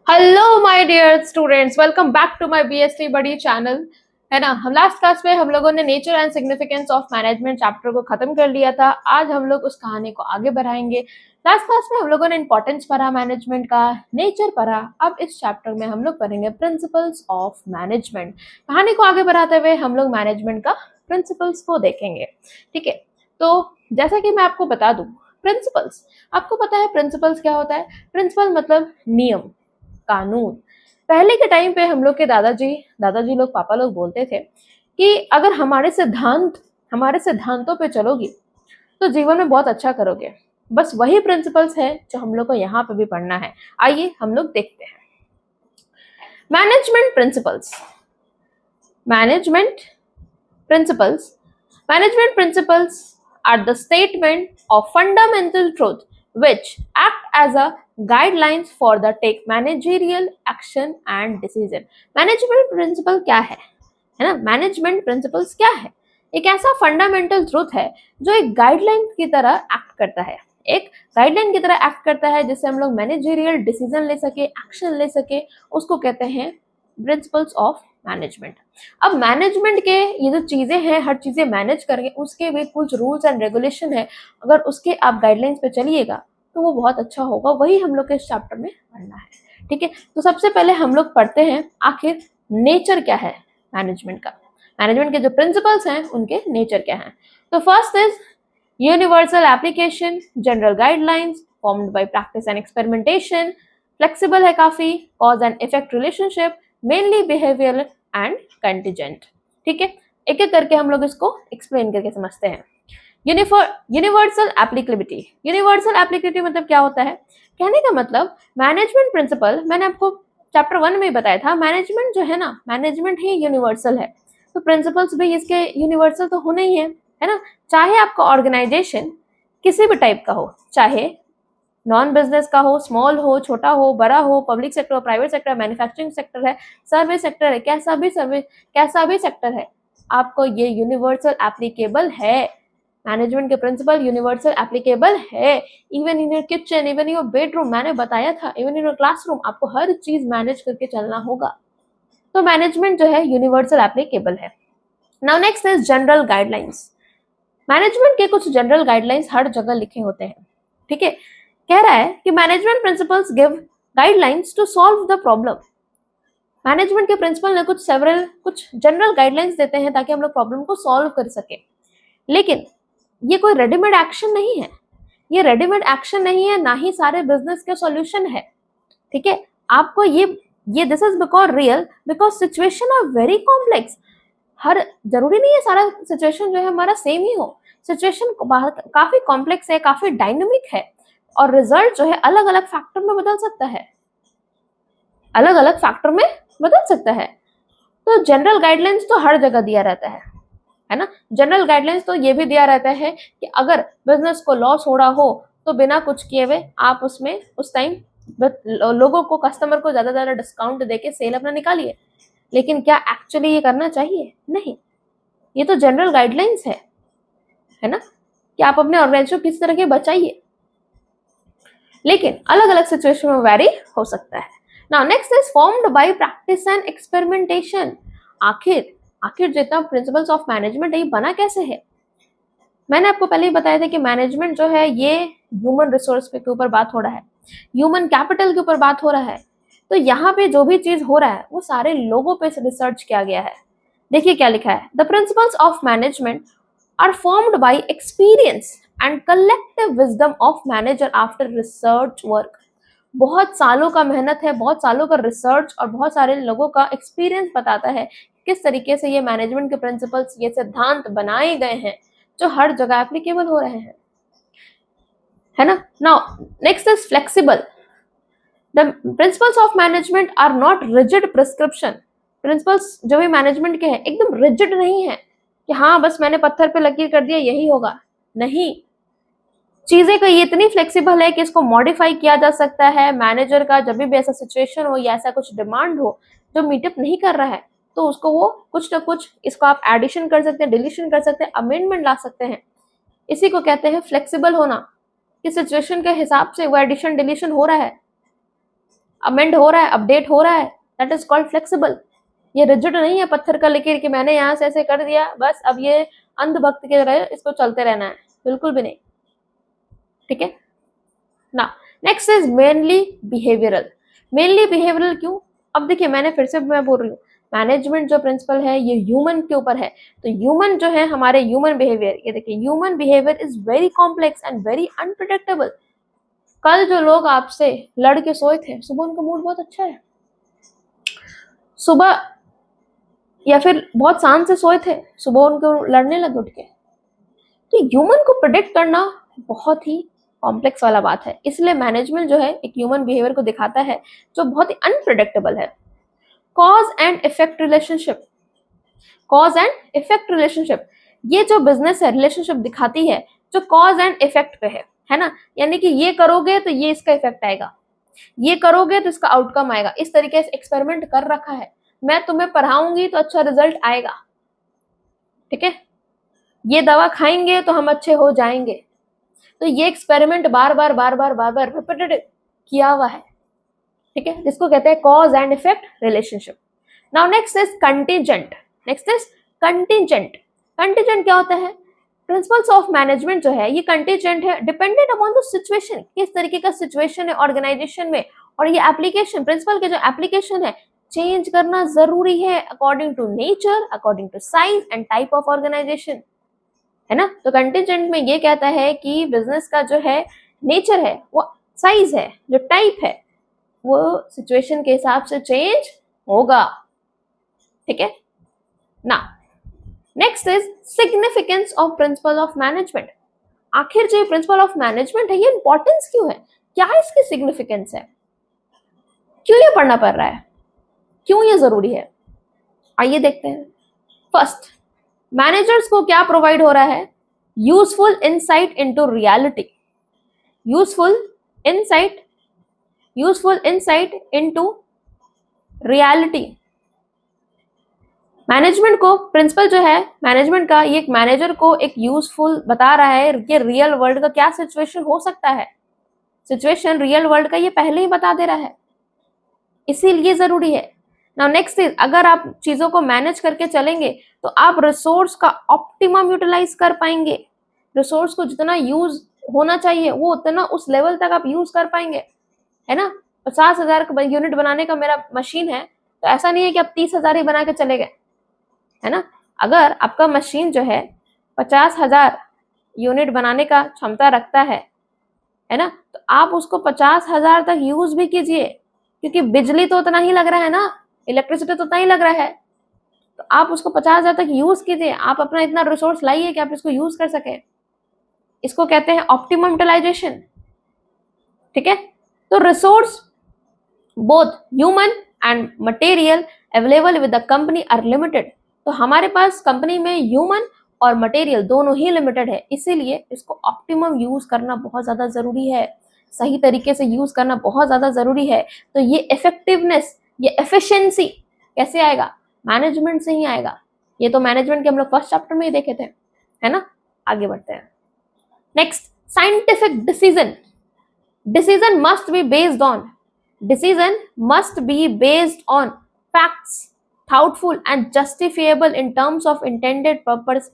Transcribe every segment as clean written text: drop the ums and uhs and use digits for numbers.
Hello my dear students, welcome back to my BST बड़ी channel. है ना, हम लास्ट क्लास में हम लोगों ने nature and significance of management chapter को खत्म कर लिया था। आज हम लोग उस कहानी को आगे बढ़ाएंगे। लास्ट क्लास में हम लोगों ने इंपॉर्टेंस पढ़ा मैनेजमेंट का, नेचर पढ़ा। अब इस चैप्टर में हम लोग पढ़ेंगे प्रिंसिपल्स ऑफ मैनेजमेंट। कहानी को आगे बढ़ाते हुए हम लोग मैनेजमेंट का प्रिंसिपल्स को देखेंगे। ठीक है, तो जैसा कि मैं आपको बता दूं, प्रिंसिपल्स, आपको पता है प्रिंसिपल्स क्या होता है? प्रिंसिपल मतलब नियम, कानून। पहले के टाइम पे हम लोग के दादाजी लोग, पापा लोग बोलते थे कि अगर हमारे सिद्धांतों पे चलोगी तो जीवन में बहुत अच्छा करोगे। बस वही प्रिंसिपल्स है जो हम लोग को यहाँ पे भी पढ़ना है। आइए हम लोग देखते हैं management principles. Management principles management principles are the statement of fundamental truth which act as a guidelines for the take managerial action and decision। Management principle क्या है ना? मैनेजमेंट प्रिंसिपल्स क्या है? एक ऐसा फंडामेंटल ट्रूथ है जो एक गाइडलाइन की तरह एक्ट करता है, एक गाइडलाइन की तरह एक्ट करता है जिससे हम लोग मैनेजरियल डिसीजन ले सके, एक्शन ले सके। उसको कहते हैं प्रिंसिपल्स ऑफ मैनेजमेंट। अब मैनेजमेंट के ये जो चीजें हैं, हर चीजें मैनेज करके उसके भी कुछ रूल्स एंड रेगुलेशन है। अगर उसके आप गाइडलाइंस पे चलिएगा तो वो बहुत अच्छा होगा। वही हम लोग के इस चैप्टर में पढ़ना है। ठीक है, तो सबसे पहले हम लोग पढ़ते हैं आखिर नेचर क्या है मैनेजमेंट का। मैनेजमेंट के जो प्रिंसिपल्स हैं उनके नेचर क्या है। तो first is universal application, general guidelines formed by practice and experimentation. Flexible है काफी, cause and effect relationship, mainly behavioural and contingent. ठीक है, एक एक करके हम लोग इसको एक्सप्लेन करके समझते हैं। Universal applicability. यूनिवर्सल एप्लीकेबिलिटी मतलब क्या होता है? कहने का मतलब मैनेजमेंट प्रिंसिपल, मैंने आपको चैप्टर 1 में बताया था, मैनेजमेंट जो है ना, मैनेजमेंट ही यूनिवर्सल है। तो प्रिंसिपल्स भी इसके यूनिवर्सल तो होने ही है ना। चाहे आपका ऑर्गेनाइजेशन किसी भी टाइप का हो, चाहे नॉन बिजनेस का हो, स्मॉल हो, छोटा हो, बड़ा हो, पब्लिक सेक्टर हो, प्राइवेट सेक्टर, मैन्युफैक्चरिंग सेक्टर है, सर्विस सेक्टर है, कैसा भी सेक्टर है, आपको ये यूनिवर्सल एप्लीकेबल है। मैनेजमेंट के प्रिंसिपल यूनिवर्सल एप्लीकेबल है। Even in your kitchen, even in your bedroom, मैंने बताया था, इवन इन योर क्लासरूम, आपको हर चीज मैनेज करके चलना होगा। तो मैनेजमेंट जो है यूनिवर्सल एप्लीकेबल है। Now next is general guidelines. Management के कुछ जनरल गाइडलाइंस हर जगह लिखे होते हैं। ठीक है, कह रहा है कि management principles give guidelines to solve the problem. Management के प्रिंसिपल ने कुछ जनरल गाइडलाइंस देते हैं ताकि हम लोग प्रॉब्लम को सॉल्व कर सके। लेकिन ये कोई रेडीमेड एक्शन नहीं है, ये रेडीमेड एक्शन नहीं है, ना ही सारे बिजनेस के सॉल्यूशन है। ठीक है, आपको ये this is because situation are very complex. हर जरूरी नहीं है सारा सिचुएशन जो है हमारा सेम ही हो। सिचुएशन काफी कॉम्प्लेक्स है, काफी डायनेमिक है, और रिजल्ट जो है अलग अलग फैक्टर में बदल सकता है, अलग अलग फैक्टर में बदल सकता है। तो जनरल गाइडलाइंस तो हर जगह दिया रहता है ना। जनरल गाइडलाइंस तो ये भी दिया रहता है कि अगर बिजनेस को लॉस हो रहा हो तो बिना कुछ किए हुए आप उसमें उस टाइम लोगों को, कस्टमर को ज्यादा डिस्काउंट देके सेल अपना निकालिए। लेकिन क्या एक्चुअली ये करना चाहिए? नहीं। ये तो जनरल गाइडलाइंस है ना, कि आप अपने ऑर्गेनाइजेशन को किस तरह के बचाइए, लेकिन अलग अलग सिचुएशन में वेरी हो सकता है। Now next is formed by practice and experimentation. आखिर जितना प्रिंसिपल्स ऑफ मैनेजमेंट है ये बना कैसे है? मैंने आपको पहले ही बताया था कि मैनेजमेंट जो है ये ह्यूमन रिसोर्स के ऊपर बात हो रहा है, ह्यूमन कैपिटल के ऊपर बात हो रहा है। तो यहाँ पे जो भी चीज हो रहा है वो सारे लोगों पे रिसर्च किया गया है। देखिए क्या लिखा है, the principles of management are formed by experience and collective wisdom of manager after research work. बहुत सालों का मेहनत है, बहुत सालों का रिसर्च और बहुत सारे लोगों का एक्सपीरियंस बताता है किस तरीके से ये मैनेजमेंट के प्रिंसिपल्स, ये सिद्धांत बनाए गए हैं जो हर जगह एप्लीकेबल हो रहे हैं, है ना। Now next is flexible. The principles of management are not rigid prescription. Principles जो भी मैनेजमेंट के हैं एकदम रिजिड नहीं है कि हाँ बस मैंने पत्थर पे लकीर कर दिया यही होगा। नहीं, चीजें का ये इतनी फ्लेक्सिबल है कि इसको मॉडिफाई किया जा सकता है। मैनेजर का जब भी ऐसा सिचुएशन हो या ऐसा कुछ डिमांड हो जो मीटअप नहीं कर रहा है तो उसको वो कुछ ना कुछ इसको आप एडिशन कर सकते हैं, डिलीशन कर सकते हैं, अमेंडमेंट ला सकते हैं। इसी को कहते हैं फ्लेक्सिबल होना, कि सिचुएशन के हिसाब से वो एडिशन डिलीशन हो रहा है। अमेंड हो रहा है, अपडेट हो रहा है, दैट इज कॉल्ड फ्लेक्सिबल। ये रिजिड नहीं है पत्थर का लकीर कि मैंने यहाँ से ऐसे कर दिया बस अब ये अंधभक्त की तरह इसको चलते रहना है, बिल्कुल भी नहीं। ठीक है ना। Next is mainly behavioural. Mainly behavioural क्यों? अब देखिए मैंने फिर से मैं बोल रही हूँ, मैनेजमेंट जो प्रिंसिपल है ये ह्यूमन के ऊपर है। तो ह्यूमन जो है हमारे ह्यूमन बिहेवियर, ये देखिए human behaviour is very complex and very unpredictable. कल जो लोग आपसे लड़ के सोए थे, सुबह उनका मूड बहुत अच्छा है, सुबह या फिर बहुत शांत से सोए थे, सुबह उनको लड़ने लगे उठ के। तो ह्यूमन को प्रिडिक्ट करना बहुत ही कॉम्प्लेक्स वाला बात है, इसलिए मैनेजमेंट जो है एक ह्यूमन बिहेवियर को दिखाता है जो बहुत ही अनप्रिडिक्टेबल है। Cause and effect relationship, cause and effect relationship, ये जो बिजनेस है रिलेशनशिप दिखाती है जो कॉज एंड इफेक्ट पे है ना, यानी कि ये करोगे तो ये इसका इफेक्ट आएगा, ये करोगे तो इसका आउटकम आएगा। इस तरीके से एक्सपेरिमेंट कर रखा है, मैं तुम्हें पढ़ाऊंगी तो अच्छा रिजल्ट आएगा, ठीक है, ये दवा खाएंगे तो हम अच्छे हो जाएंगे। तो ये एक्सपेरिमेंट बार बार रिपीटेड किया हुआ है, ठीक है, जिसको कहते हैं cause and effect relationship. Now next is contingent. Next is contingent. Contingent क्या होता है? प्रिंसिपल्स ऑफ मैनेजमेंट जो है ये कंटीजेंट है, डिपेंडेंट अपॉन द सिचुएशन, किस तरीके का सिचुएशन है ऑर्गेनाइजेशन में, और ये एप्लीकेशन, प्रिंसिपल के जो एप्लीकेशन है चेंज करना जरूरी है according to nature, according to size and type of organisation, है ना। तो कंटीजेंट में ये कहता है कि बिजनेस का जो है नेचर है, वो साइज है, जो टाइप है वो सिचुएशन के हिसाब से चेंज होगा, ठीक है ना। Next is significance of principle of management. आखिर जो प्रिंसिपल ऑफ मैनेजमेंट है ये इंपॉर्टेंस क्यों है, क्या इसकी सिग्निफिकेंस है, क्यों ये पढ़ना पड़ रहा है, क्यों ये जरूरी है, आइए देखते हैं। फर्स्ट, मैनेजर्स को क्या प्रोवाइड हो रहा है? Useful insight into reality, useful insight into reality. Management को, प्रिंसिपल जो है मैनेजमेंट का, ये एक मैनेजर को एक यूजफुल बता रहा है कि रियल वर्ल्ड का क्या सिचुएशन हो सकता है, सिचुएशन रियल वर्ल्ड का ये पहले ही बता दे रहा है, इसीलिए जरूरी है। नाउ नेक्स्ट इज, अगर आप चीजों को मैनेज करके चलेंगे तो आप रिसोर्स का ऑप्टिमम यूटिलाइज कर पाएंगे, रिसोर्स को जितना यूज होना चाहिए वो उतना उस लेवल तक आप यूज कर पाएंगे, है ना। 50,000 यूनिट बनाने का मेरा मशीन है, तो ऐसा नहीं है कि आप 30,000 ही बना के चले गए, है ना। अगर आपका मशीन जो है 50,000 यूनिट बनाने का क्षमता रखता है ना, तो आप उसको 50,000 तक यूज भी कीजिए, क्योंकि बिजली तो उतना ही लग रहा है ना, इलेक्ट्रिसिटी तो उतना ही लग रहा है, तो आप उसको 50,000 तक यूज कीजिए, आप अपना इतना रिसोर्स लाइए कि आप इसको यूज कर सके, इसको कहते हैं ऑप्टिमम यूटिलाइजेशन, ठीक है। तो resource both human and material available with the company are limited. तो हमारे पास कंपनी में ह्यूमन और मटेरियल दोनों ही लिमिटेड है, इसीलिए इसको ऑप्टिमम यूज करना बहुत ज्यादा जरूरी है, सही तरीके से यूज करना बहुत ज्यादा जरूरी है। तो ये इफेक्टिवनेस, ये एफिशिएंसी कैसे आएगा? मैनेजमेंट से ही आएगा। ये तो मैनेजमेंट के हम लोग फर्स्ट चैप्टर में ही देखे थे, है ना। आगे बढ़ते हैं। Next, scientific decision. Decision must be based on, decision must be based on facts, thoughtful and justifiable in terms of intended purpose।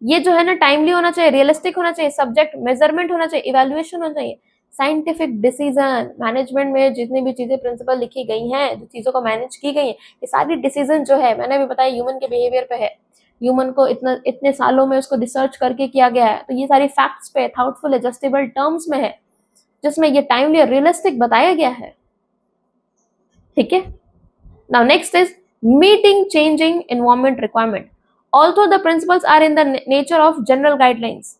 ये जो है ना टाइमली होना चाहिए, रियलिस्टिक होना चाहिए, सब्जेक्ट मेजरमेंट होना चाहिए, इवैल्यूएशन होना चाहिए। साइंटिफिक डिसीजन, मैनेजमेंट में जितनी भी चीजें प्रिंसिपल लिखी गई हैं, जो चीजों को मैनेज की गई हैं, ये सारी डिसीजन जो है, मैंने भी बताया ह्यूमन के बिहेवियर पे है, ह्यूमन को इतने सालों में उसको रिसर्च करके किया गया है, तो ये सारी फैक्ट्स पे, थाउटफुल, एडजस्टेबल टर्म्स में है, जिसमें ये टाइमली और रियलिस्टिक बताया गया है, ठीक है। Now next is meeting changing environment requirement. Also the principles are in the nature of general guidelines.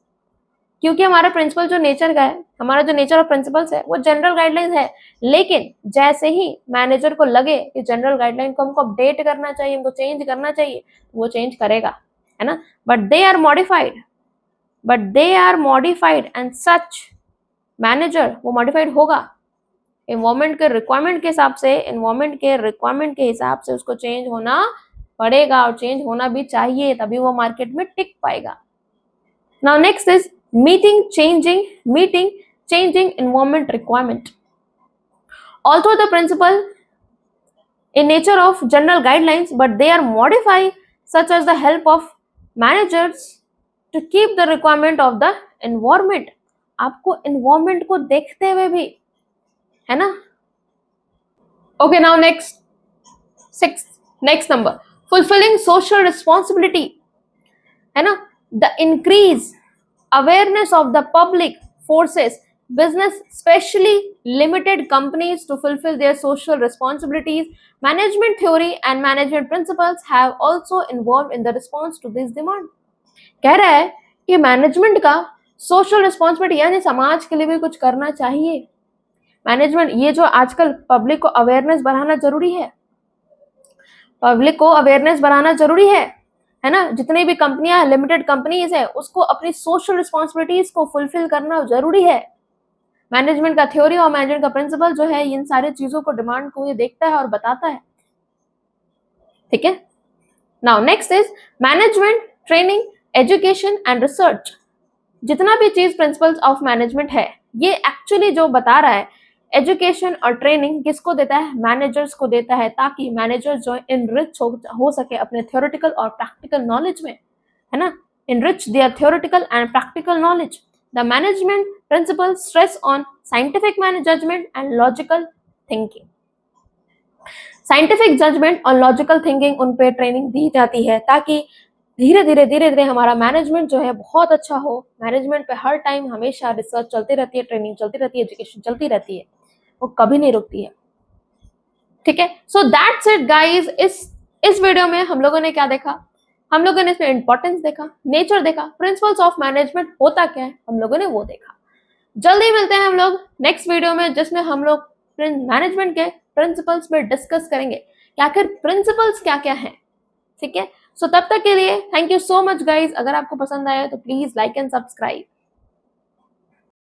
क्योंकि हमारा प्रिंसिपल जो नेचर का है, हमारा जो नेचर ऑफ प्रिंसिपल्स है वो जनरल गाइडलाइंस है, लेकिन जैसे ही मैनेजर को लगे कि जनरल गाइडलाइन को हमको अपडेट करना चाहिए, हमको चेंज करना चाहिए, वो चेंज करेगा, है ना। But they are modified and such manager वो मॉडिफाइड होगा एनवायरमेंट के रिक्वायरमेंट के हिसाब से, एनवायरमेंट के रिक्वायरमेंट के हिसाब से उसको चेंज होना पड़ेगा, और चेंज होना भी चाहिए, तभी वो मार्केट में टिक पाएगा। Now next is meeting changing environment requirement. Although the principle in nature of general guidelines, but they are modified such as the help of managers to keep the requirement of the environment. आपको environment को देखते हुए भी, है ना? Okay, now next number, fulfilling social responsibility, है ना? The increase awareness of the public forces business, especially limited companies, to fulfill their social responsibilities. Management theory and management principles have also involved in the response to this demand. कह रहा है कि management का social responsibility यानी समाज के लिए भी कुछ करना चाहिए. मैनेजमेंट, ये जो आजकल पब्लिक को अवेयरनेस बढ़ाना जरूरी है, पब्लिक को अवेयरनेस बढ़ाना जरूरी है ना? जितनी भी कंपनियां, लिमिटेड कंपनीज है, उसको अपनी सोशल रिस्पॉन्सिबिलिटीज को फुलफिल करना जरूरी है. मैनेजमेंट का थ्योरी और मैनेजमेंट का प्रिंसिपल जो है इन सारी चीजों को, डिमांड को ये देखता है और बताता है. ठीक है. Now next is management training, education and research. जितना भी चीज प्रिंसिपल्स ऑफ मैनेजमेंट है, ये एक्चुअली जो बता रहा है, एजुकेशन और ट्रेनिंग किसको देता है? मैनेजर्स को देता है, ताकि मैनेजर्स जो इनरिच हो सके अपने थ्योरेटिकल और प्रैक्टिकल नॉलेज में, है ना? Enrich their theoretical and practical knowledge. The management principle stress on scientific judgement and logical thinking. Scientific judgement और लॉजिकल थिंकिंग, उन पे ट्रेनिंग दी जाती है ताकि धीरे धीरे हमारा मैनेजमेंट जो है बहुत अच्छा हो. मैनेजमेंट पे हर टाइम हमेशा रिसर्च चलती रहती है, ट्रेनिंग चलती रहती है, एजुकेशन चलती रहती है, वो कभी नहीं रुकती है. ठीक है. So that's it guys. इस वीडियो में हम लोगों ने क्या देखा? हम लोगों ने इसमें इंपॉर्टेंस देखा, नेचर देखा, प्रिंसिपल्स ऑफ मैनेजमेंट होता क्या है, हम लोगों ने वो देखा. जल्दी मिलते हैं हम लोग नेक्स्ट वीडियो में, जिसमें हम लोग मैनेजमेंट के प्रिंसिपल्स में डिस्कस करेंगे कि आखिर प्रिंसिपल्स क्या क्या हैं. ठीक है. सो तब तक के लिए thank you so much guys. अगर आपको पसंद आया तो प्लीज लाइक एंड सब्सक्राइब.